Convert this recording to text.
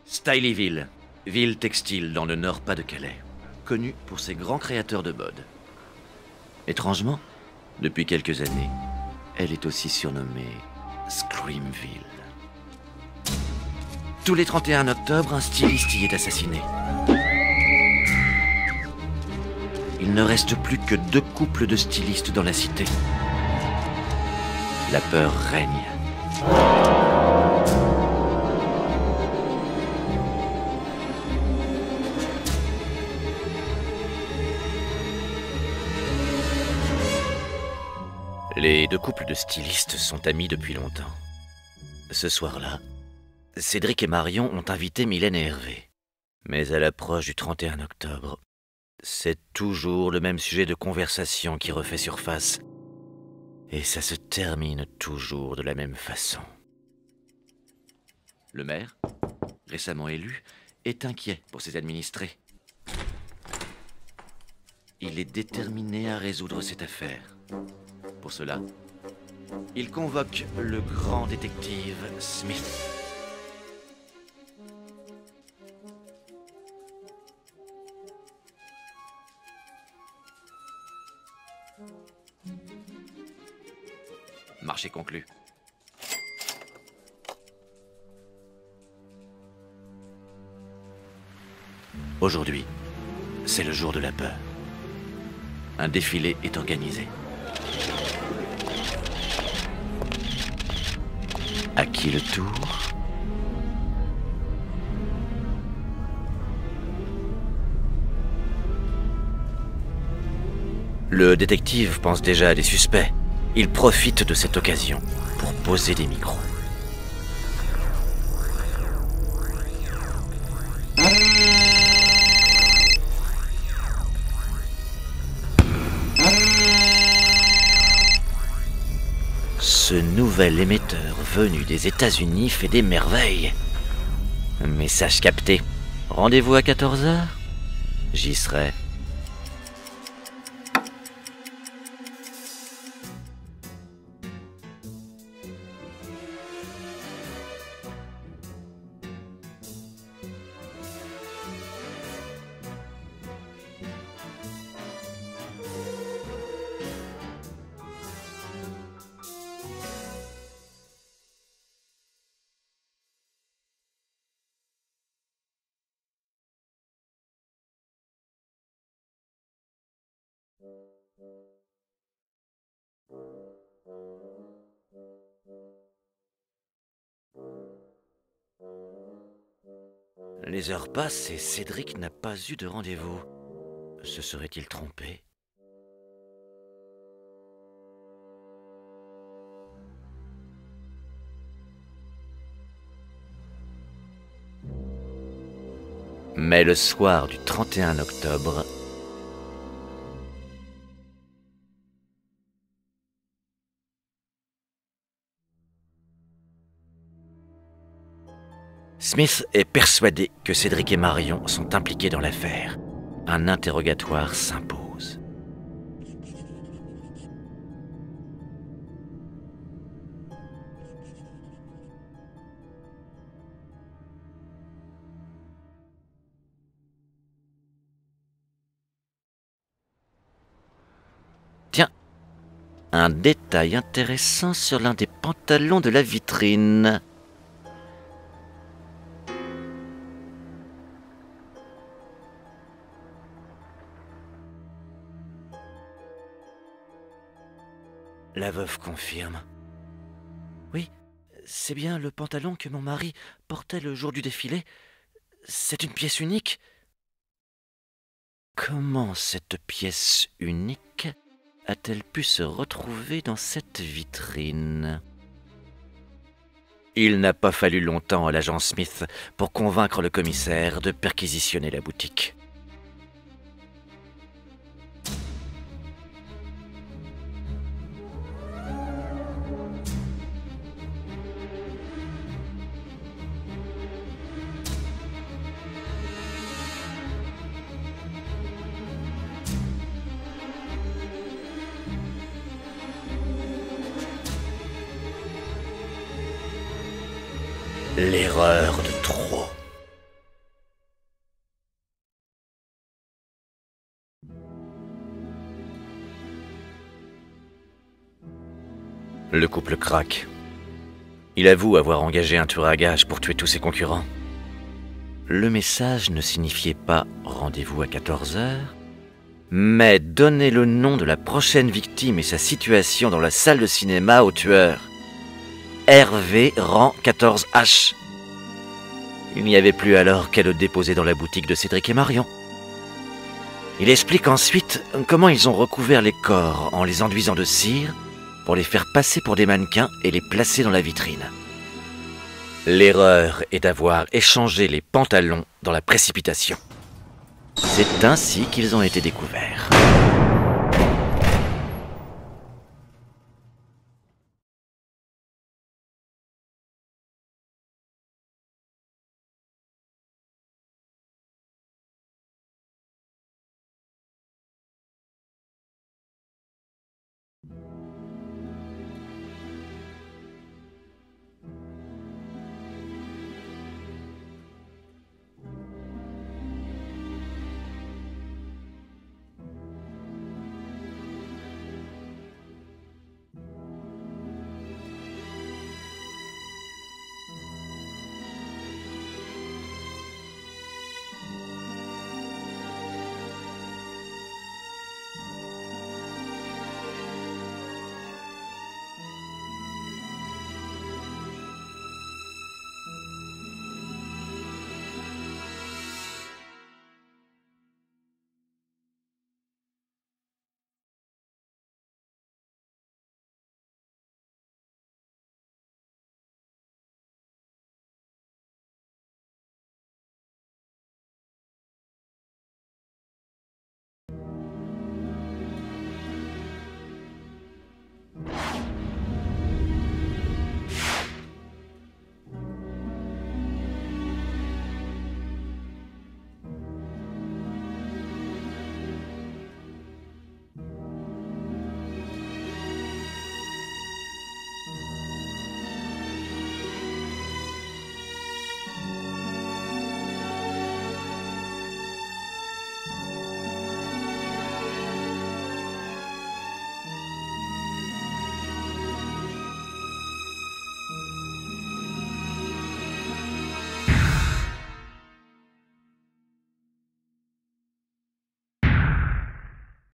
Stylyville, ville textile dans le Nord-Pas-de-Calais, connue pour ses grands créateurs de mode. Étrangement, depuis quelques années, elle est aussi surnommée Screamville. Tous les 31 octobre, un styliste y est assassiné. Il ne reste plus que 2 couples de stylistes dans la cité. La peur règne. Les 2 couples de stylistes sont amis depuis longtemps. Ce soir-là, Cédric et Marion ont invité Mylène et Hervé. Mais à l'approche du 31 octobre, c'est toujours le même sujet de conversation qui refait surface. Et ça se termine toujours de la même façon. Le maire, récemment élu, est inquiet pour ses administrés. Il est déterminé à résoudre cette affaire. Pour cela, il convoque le grand détective Smith. Marché conclu. Aujourd'hui, c'est le jour de la peur. Un défilé est organisé. À qui le tour? Le détective pense déjà à des suspects. Il profite de cette occasion pour poser des micros. Ce nouvel émetteur venu des États-Unis fait des merveilles. Message capté. Rendez-vous à 14h? J'y serai. Les heures passent et Cédric n'a pas eu de rendez-vous. Se serait-il trompé? Mais le soir du 31 octobre, Smith est persuadé que Cédric et Marion sont impliqués dans l'affaire. Un interrogatoire s'impose. Tiens, un détail intéressant sur l'un des pantalons de la vitrine. La veuve confirme. Oui, c'est bien le pantalon que mon mari portait le jour du défilé. C'est une pièce unique. Comment cette pièce unique a-t-elle pu se retrouver dans cette vitrine? Il n'a pas fallu longtemps à l'agent Smith pour convaincre le commissaire de perquisitionner la boutique. L'erreur de trop. Le couple craque. Il avoue avoir engagé un tueur à gages pour tuer tous ses concurrents. Le message ne signifiait pas « rendez-vous à 14 heures », mais donner le nom de la prochaine victime et sa situation dans la salle de cinéma au tueur. Hervé rang 14H. Il n'y avait plus alors qu'à le déposer dans la boutique de Cédric et Marion. Il explique ensuite comment ils ont recouvert les corps en les enduisant de cire pour les faire passer pour des mannequins et les placer dans la vitrine. L'erreur est d'avoir échangé les pantalons dans la précipitation. C'est ainsi qu'ils ont été découverts.